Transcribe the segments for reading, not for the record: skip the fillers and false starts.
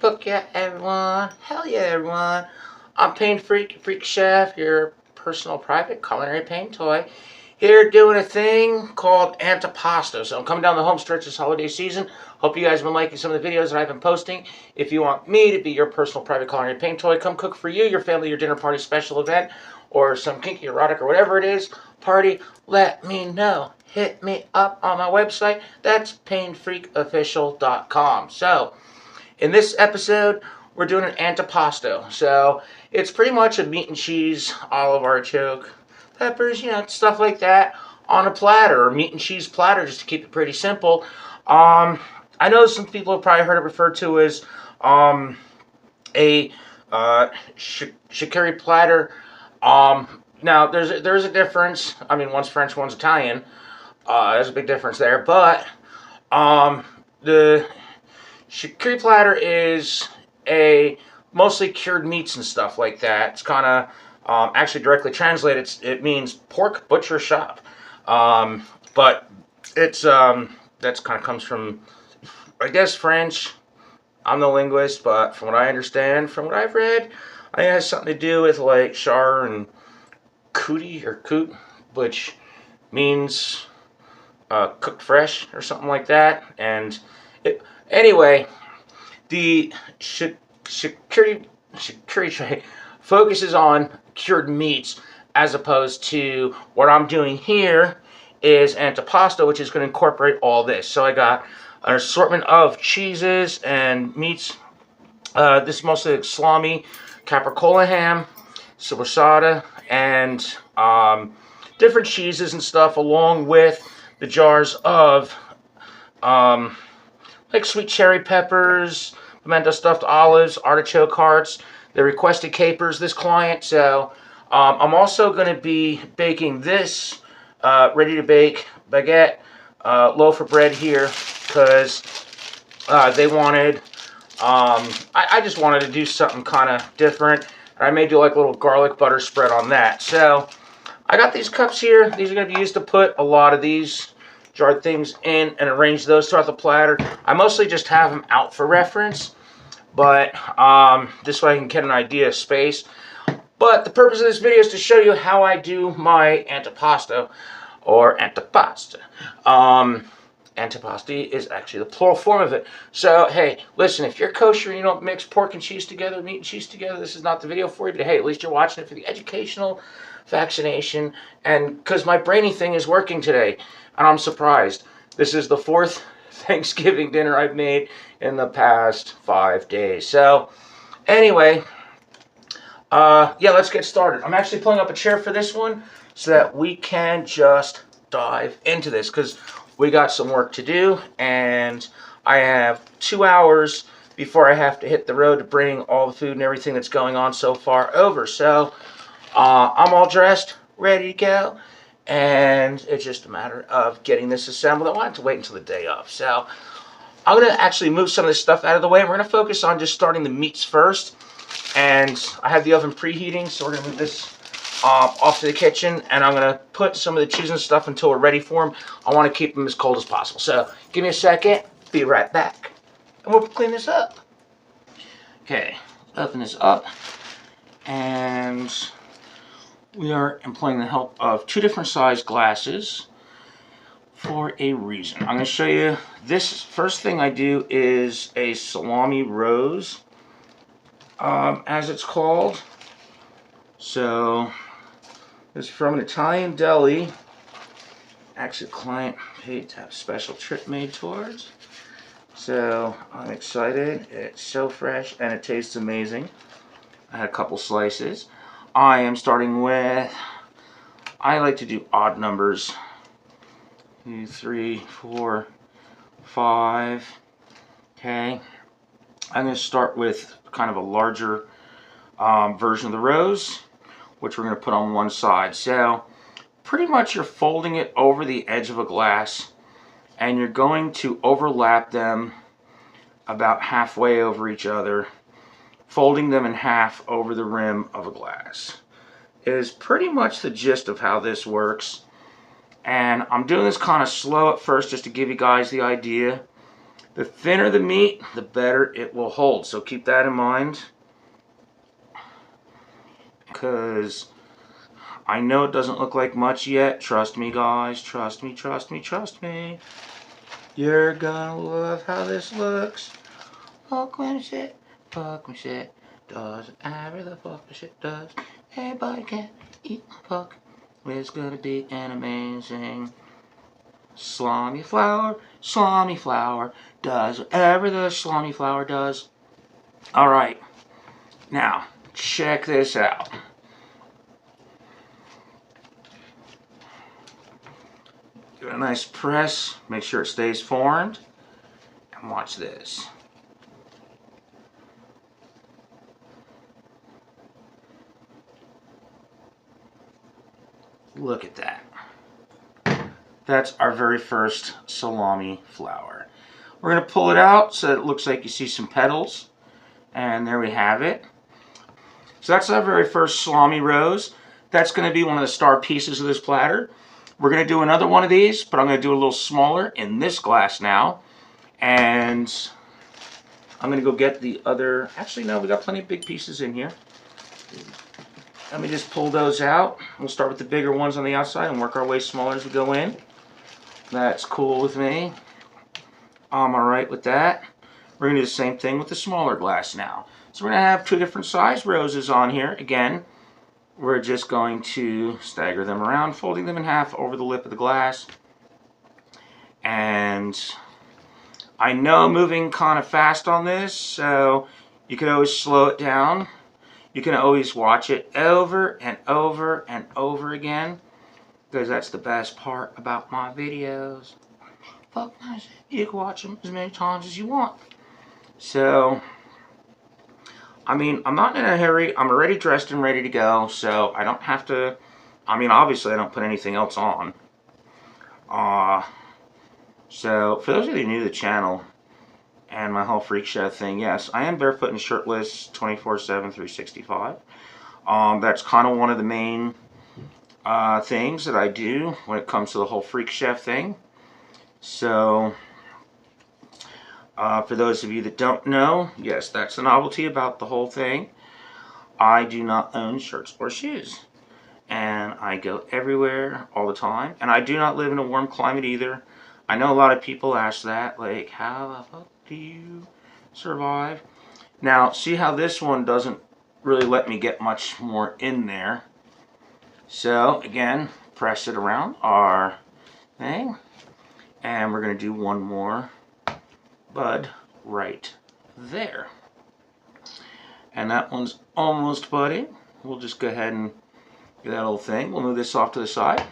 Book yeah, everyone. Hell yeah, everyone. I'm Pain Freak Chef, your personal private culinary pain toy. Here doing a thing called Antipasto. So I'm coming down the home stretch this holiday season. Hope you guys have been liking some of the videos that I've been posting. If you want me to be your personal private culinary pain toy, come cook for you, your family, your dinner party special event, or some kinky, erotic, or whatever it is, party, let me know. Hit me up on my website. That's painfreakofficial.com. So, in this episode, we're doing an antipasto. So it's pretty much a meat and cheese, olive artichoke, peppers, stuff like that on a platter, or meat and cheese platter, just to keep it pretty simple. I know some people have probably heard it referred to as a charcuterie platter. Now there's a difference. I mean, one's French, one's Italian. There's a big difference there, but the charcuterie platter is a mostly cured meats and stuff like that. It's kind of actually directly translated. It means pork butcher shop, but it's that's kind of comes from, I guess, French. I'm no linguist, but from what I understand, from what I've read, I think it has something to do with like char and cootie or coot, which means cooked fresh or something like that. And anyway, the charcuterie tray focuses on cured meats, as opposed to what I'm doing here is antipasto, which is going to incorporate all this. So I got an assortment of cheeses and meats. This is mostly salami, capricola ham, ciabatta, and different cheeses and stuff, along with the jars of like sweet cherry peppers, pimento stuffed olives, artichoke hearts, the requested capers, this client. So I'm also going to be baking this ready to bake baguette loaf of bread here, because they wanted, I just wanted to do something kind of different. And I may do like a little garlic butter spread on that. So I got these cups here. These are going to be used to put a lot of these jarred things in and arrange those throughout the platter. I mostly just have them out for reference, but this way I can get an idea of space. But the purpose of this video is to show you how I do my antipasto, or antipasta. Antipasti is actually the plural form of it. So, hey, listen, if you're kosher and you don't mix pork and cheese together, meat and cheese together, this is not the video for you. But hey, at least you're watching it for the educational vaccination, and because my brainy thing is working today, and I'm surprised. This is the fourth Thanksgiving dinner I've made in the past 5 days. So, anyway, yeah, let's get started. I'm actually pulling up a chair for this one so that we can just dive into this, because we got some work to do, and I have 2 hours before I have to hit the road to bring all the food and everything that's going on so far over. So I'm all dressed, ready to go, and it's just a matter of getting this assembled. I wanted to wait until the day of. So I'm going to actually move some of this stuff out of the way, and we're going to focus on just starting the meats first. And I have the oven preheating, so we're going to move this off to the kitchen, and I'm going to put some of the cheese and stuff until we're ready for them. I want to keep them as cold as possible. So give me a second, be right back, and we'll clean this up. Okay, open this up, and we are employing the help of 2 different size glasses for a reason. I'm going to show you this. First thing I do is a salami rose, as it's called. So this is from an Italian deli. Actually, a client paid to have a special trip made towards. So I'm excited. It's so fresh and it tastes amazing. I had a couple slices. I am starting with, I like to do odd numbers. 2, 3, 4, 5. Okay. I'm going to start with kind of a larger version of the rose, which we're going to put on one side. So pretty much you're folding it over the edge of a glass, and you're going to overlap them about halfway over each other, folding them in half over the rim of a glass. It is pretty much the gist of how this works. And I'm doing this kind of slow at first just to give you guys the idea. The thinner the meat, the better it will hold. So keep that in mind, because I know it doesn't look like much yet. Trust me, guys. Trust me, trust me, trust me. You're gonna love how this looks. Fuck when shit does whatever the fuck the shit does. Everybody can eat my fuck. It's gonna be an amazing salami flour. Salami flour does whatever the salami flour does. Alright, now check this out. Give it a nice press, make sure it stays formed, and watch this. Look at that. That's our very first salami flour. We're going to pull it out so it looks like you see some petals. And there we have it. So that's our very first salami rose. That's going to be one of the star pieces of this platter. We're going to do another one of these, but I'm going to do a little smaller in this glass now. And I'm going to go get the other... Actually, no, we got plenty of big pieces in here. Let me just pull those out. We'll start with the bigger ones on the outside and work our way smaller as we go in. That's cool with me. I'm alright with that. We're going to do the same thing with the smaller glass now. So we're going to have two different size roses on here. Again, we're just going to stagger them around, folding them in half over the lip of the glass. And I know I'm moving kind of fast on this, so you can always slow it down. You can always watch it over and over and over again, because that's the best part about my videos. Fuck my shit. You can watch them as many times as you want. So, I mean, I'm not in a hurry. I'm already dressed and ready to go, so I don't have to... I mean, obviously I don't put anything else on. So, for those of you new to the channel and my whole freak show thing, yes, I am barefoot and shirtless 24/7, 365. That's kind of one of the main things that I do when it comes to the whole freak chef thing. So, for those of you that don't know, yes, that's the novelty about the whole thing. I do not own shirts or shoes. And I go everywhere all the time. And I do not live in a warm climate either. I know a lot of people ask that, like, how the fuck do you survive? Now, see how this one doesn't really let me get much more in there. So, again, press it around our thing. And we're going to do one more bud right there. And that one's almost budding. We'll just go ahead and do that little thing. We'll move this off to the side.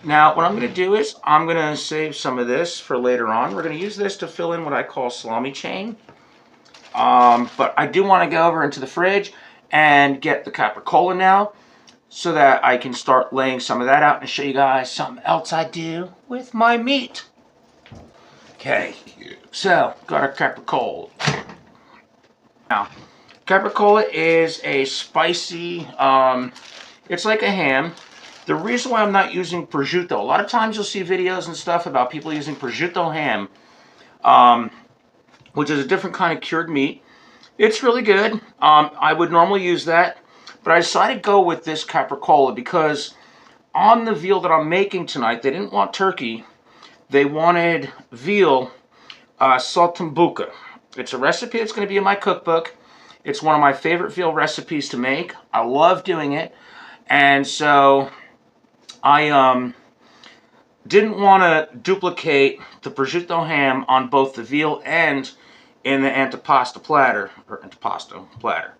Now, what I'm going to do is I'm going to save some of this for later on. We're going to use this to fill in what I call salami chain. But I do want to go over into the fridge and get the capricola now, so that I can start laying some of that out and show you guys something else I do with my meat. Okay, so got our capricola. Now, capricola is a spicy, it's like a ham. The reason why I'm not using prosciutto, a lot of times you'll see videos and stuff about people using prosciutto ham, which is a different kind of cured meat. It's really good. I would normally use that, but I decided to go with this capricola because on the veal that I'm making tonight, they didn't want turkey. They wanted veal saltimbocca. It's a recipe that's going to be in my cookbook. It's one of my favorite veal recipes to make. I love doing it. And so I didn't want to duplicate the prosciutto ham on both the veal and in the Antipasto Platter, or Antipasto Platter.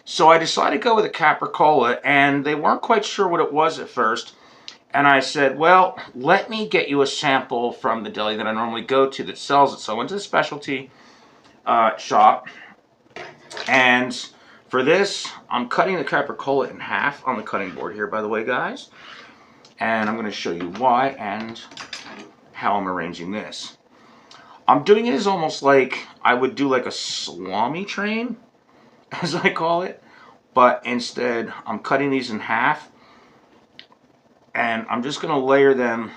So I decided to go with a capricola, and they weren't quite sure what it was at first. And I said, well, let me get you a sample from the deli that I normally go to that sells it. So I went to the specialty shop, and for this, I'm cutting the capricola in half on the cutting board here, by the way, guys. And I'm going to show you why and how I'm arranging this. I'm doing it as almost like I would do like a salami train, as I call it. But instead, I'm cutting these in half. And I'm just going to layer them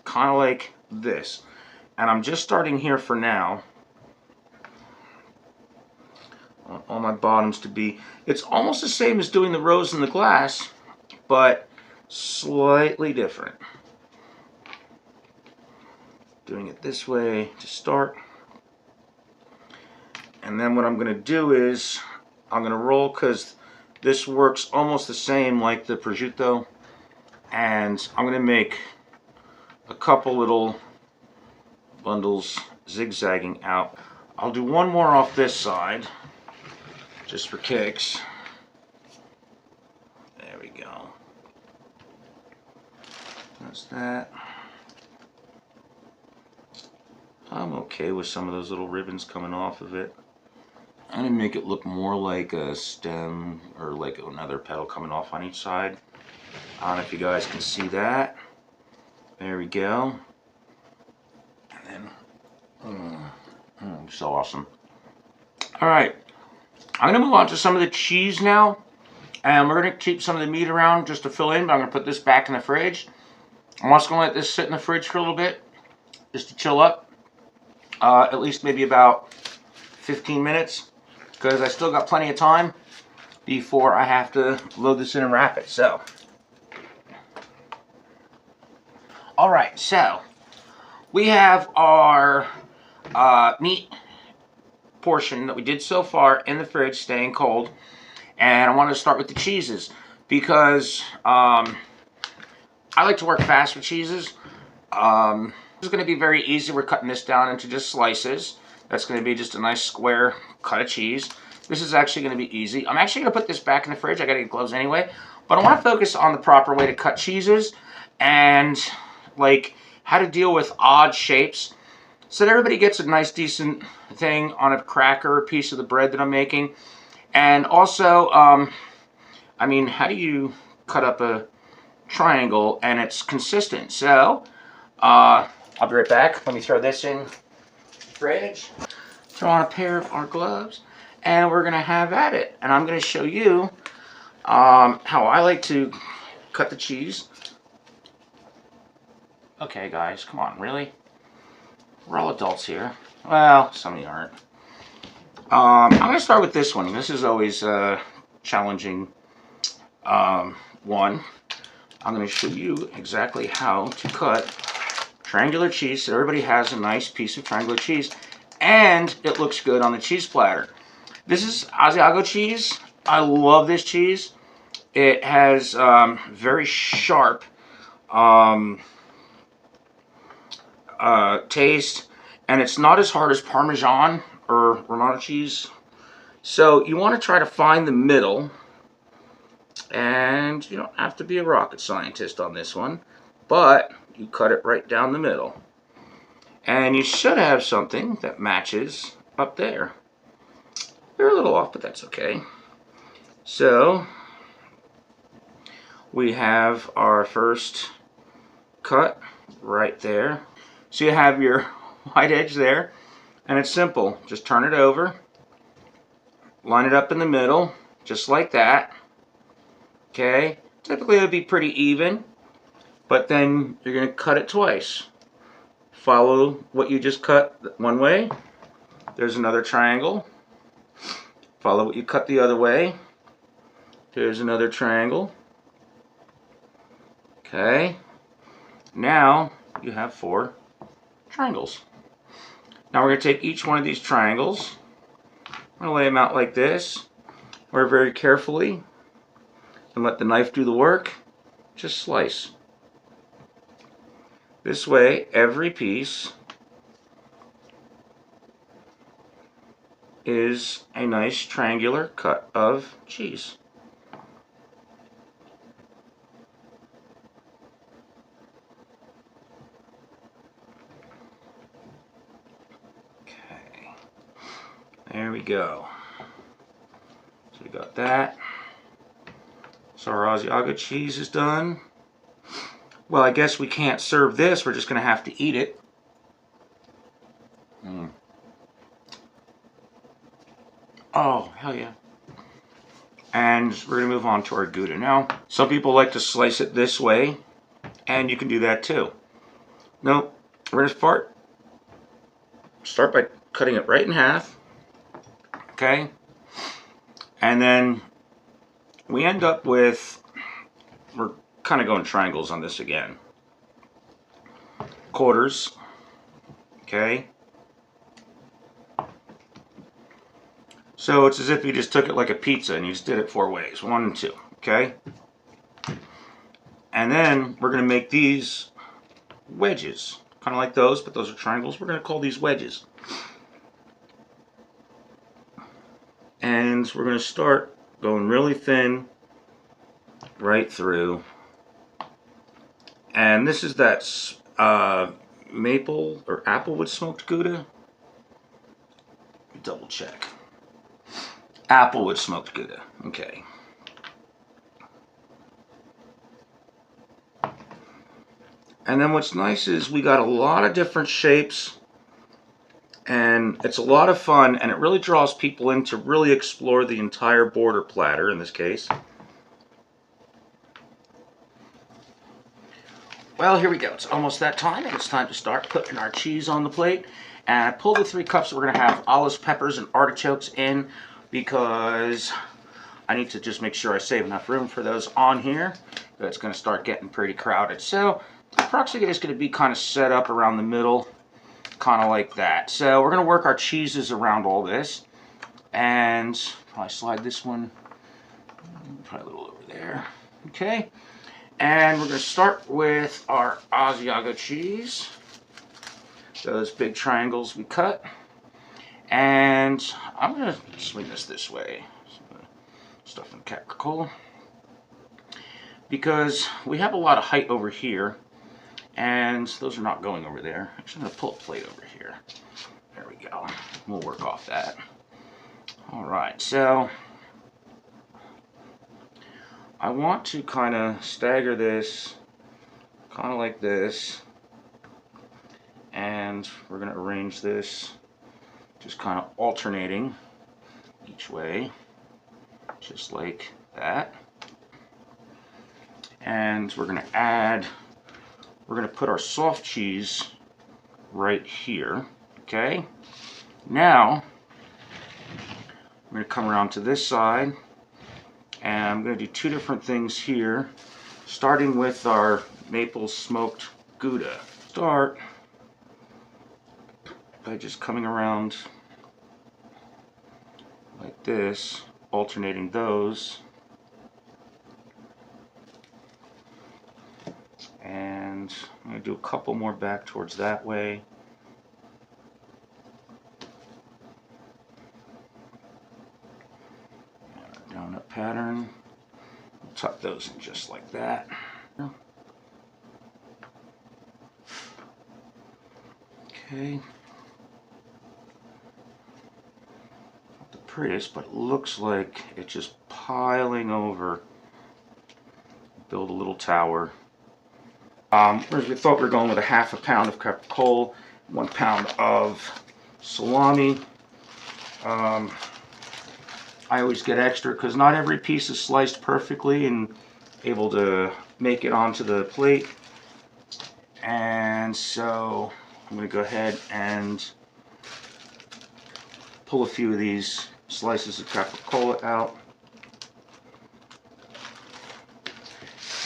kind of like this. And I'm just starting here for now. want all my bottoms to be, it's almost the same as doing the rose in the glass, but slightly different. Doing it this way to start. And then what I'm going to do is I'm going to roll, because this works almost the same like the prosciutto, and I'm going to make a couple little bundles zigzagging out. I'll do one more off this side just for kicks. There we go. That's that. I'm okay with some of those little ribbons coming off of it. I'm going to make it look more like a stem or like another petal coming off on each side. I don't know if you guys can see that. There we go. And then, so awesome. Alright, I'm going to move on to some of the cheese now. And we're going to keep some of the meat around just to fill in, but I'm going to put this back in the fridge. I'm also going to let this sit in the fridge for a little bit, just to chill up. At least maybe about 15 minutes, because I still got plenty of time before I have to load this in and wrap it. So, alright, so we have our meat portion that we did so far in the fridge staying cold, and I want to start with the cheeses, because I like to work fast with cheeses. This is going to be very easy. We're cutting this down into just slices. That's going to be just a nice square cut of cheese. This is actually going to be easy. I'm actually going to put this back in the fridge. I got to get gloves anyway. But I want to focus on the proper way to cut cheeses and like how to deal with odd shapes so that everybody gets a nice decent thing on a cracker, a piece of the bread that I'm making. And also, I mean, how do you cut up a triangle and it's consistent? So, I'll be right back. Let me throw this in the fridge. Throw on a pair of our gloves, and we're going to have at it. And I'm going to show you how I like to cut the cheese. Okay, guys, come on, really? We're all adults here. Well, some of you aren't. I'm going to start with this one. This is always a challenging one. I'm going to show you exactly how to cut triangular cheese so everybody has a nice piece of triangular cheese and it looks good on the cheese platter. This is Asiago cheese. I love this cheese. It has very sharp taste, and it's not as hard as Parmesan or Romano cheese. So you want to try to find the middle, and you don't have to be a rocket scientist on this one, but you cut it right down the middle. And you should have something that matches up there. They're a little off, but that's okay. So, we have our first cut right there. So you have your white edge there, and it's simple. Just turn it over, line it up in the middle, just like that. Okay? Typically it would be pretty even, but then you're going to cut it twice. Follow what you just cut one way. There's another triangle. Follow what you cut the other way. There's another triangle. Okay. Now you have 4 triangles. Now we're going to take each one of these triangles. I'm going to lay them out like this. Or very carefully, and let the knife do the work. Just slice. This way, every piece is a nice triangular cut of cheese. Okay, there we go. So we got that. So our Asiago cheese is done. Well, I guess we can't serve this. We're just going to have to eat it. Oh, hell yeah. And we're going to move on to our Gouda. Now, some people like to slice it this way, and you can do that too. No, we're going to start by cutting it right in half. Okay? And then we end up with, we're kind of going triangles on this again. Quarters, okay? So it's as if you just took it like a pizza and you just did it 4 ways, 1 and 2, okay? And then we're going to make these wedges, kind of like those, but those are triangles. We're going to call these wedges. And we're going to start going really thin right through. And this is that maple or applewood smoked Gouda. Double check. Applewood smoked Gouda. Okay. And then what's nice is we got a lot of different shapes, and it's a lot of fun, and it really draws people in to really explore the entire border platter in this case. Well, here we go. It's almost that time, and it's time to start putting our cheese on the plate. And I pulled the 3 cups that we're going to have olives, peppers, and artichokes in because I need to just make sure I save enough room for those on here. It's going to start getting pretty crowded. So the proxy is going to be kind of set up around the middle, kind of like that. So we're going to work our cheeses around all this. And I slide this one probably a little over there. Okay. And we're going to start with our Asiago cheese. Those big triangles we cut. And I'm going to swing this way. Stuff in capricola. Because we have a lot of height over here. And those are not going over there. Actually, I'm going to pull a plate over here. There we go. We'll work off that. Alright, so I want to kind of stagger this, kind of like this. And we're going to arrange this just kind of alternating each way, just like that. And we're going to put our soft cheese right here, okay? Now, I'm going to come around to this side, and I'm going to do 2 different things here, starting with our maple smoked Gouda. Start by just coming around like this, alternating those. And I'm going to do a couple more back towards that way. Donut pattern. We'll tuck those in just like that. Okay. Not the prettiest, but it looks like it's just piling over. Build a little tower. Whereas we thought we were going with a ½ a pound of capricola, 1 pound of salami. I always get extra because not every piece is sliced perfectly and able to make it onto the plate. And so I'm going to go ahead and pull a few of these slices of capricola out.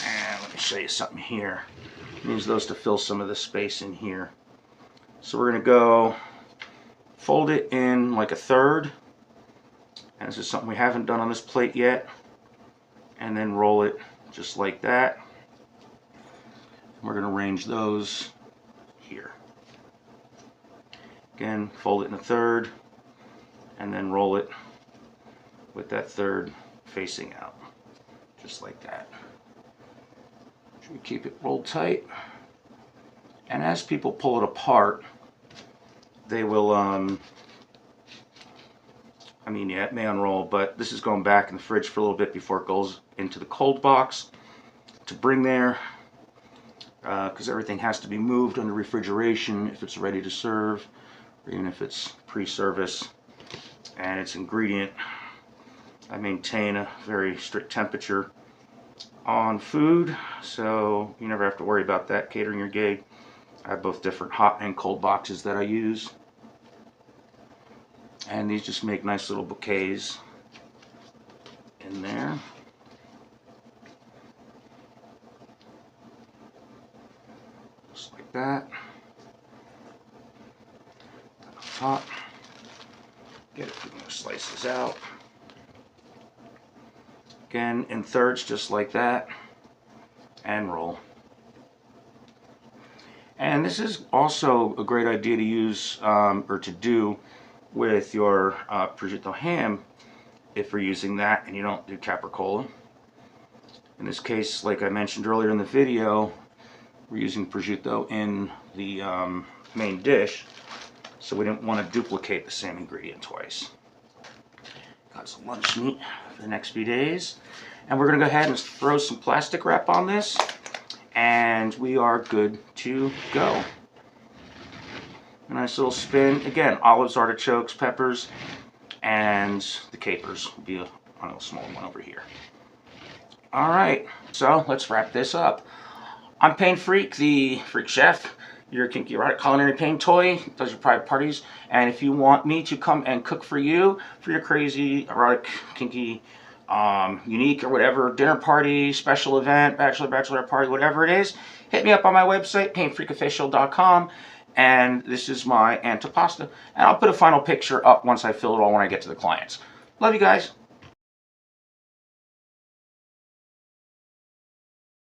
And let me show you something here. Use those to fill some of the space in here. So we're going to go fold it in like a third. And this is something we haven't done on this plate yet. And then roll it just like that. We're going to arrange those here. Again, fold it in a third. And then roll it with that third facing out. Just like that. We keep it rolled tight, and as people pull it apart, they will I mean, yeah, it may unroll, but this is going back in the fridge for a little bit before it goes into the cold box to bring there, because everything has to be moved under refrigeration if it's ready to serve, or even if it's pre-service. And its ingredient, I maintain a very strict temperature on food, so you never have to worry about that catering your gig. I have both different hot and cold boxes that I use, and these just make nice little bouquets. in there. Just like that. On top. Get a few more slices out. Again, in thirds, just like that. And roll. And this is also a great idea to use or to do with your prosciutto ham if you're using that and you don't do capricola. In this case, like I mentioned earlier in the video, we're using prosciutto in the main dish, so we didn't want to duplicate the same ingredient twice. Got some lunch meat for the next few days. And we're going to go ahead and throw some plastic wrap on this, and we are good to go. A nice little spin. Again, olives, artichokes, peppers, and the capers will be on a small one over here. Alright, so let's wrap this up. I'm Pain Freak, the Freak Chef, your kinky erotic culinary pain toy, does your private parties. And if you want me to come and cook for you, for your crazy, erotic, kinky, unique or whatever, dinner party, special event, bachelorette party, whatever it is, hit me up on my website, painfreakofficial.com. And this is my antipasto. And I'll put a final picture up once I fill it all when I get to the clients. Love you guys.